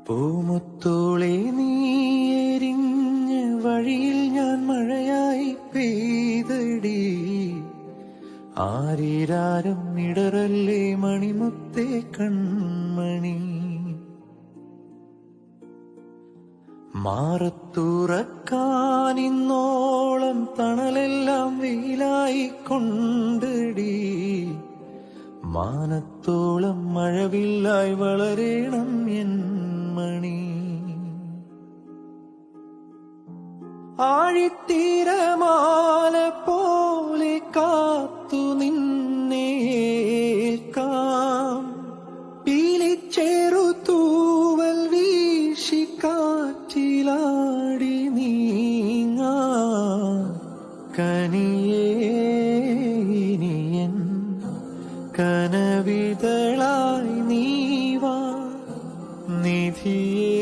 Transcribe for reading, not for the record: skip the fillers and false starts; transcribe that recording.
പൂമുത്തോളെ നീ എരിഞ്ഞ വഴിയിൽ ഞാൻ മഴയായി പെയ്തടി. ആരീരാരം ഇടറല്ലേ മണിമുത്തേ കൺമണി. മാറത്തുറക്കാനിന്നോളം തണലെല്ലാം വെയിലായി കൊണ്ടടി. മാനത്തോളം മഴവില്ലായി വളരേണം എൻ മണി. ആഴിത്തീരമാല പോലെ കാത്തു നിന്നേൽക്കാം. പീലിച്ചേറു തൂവൽ വീശി കാറ്റിലാടി നീങ്ങാ. കനിയേ ഇനിയൻ കനവിതളായി നീവാ നിധിയേ.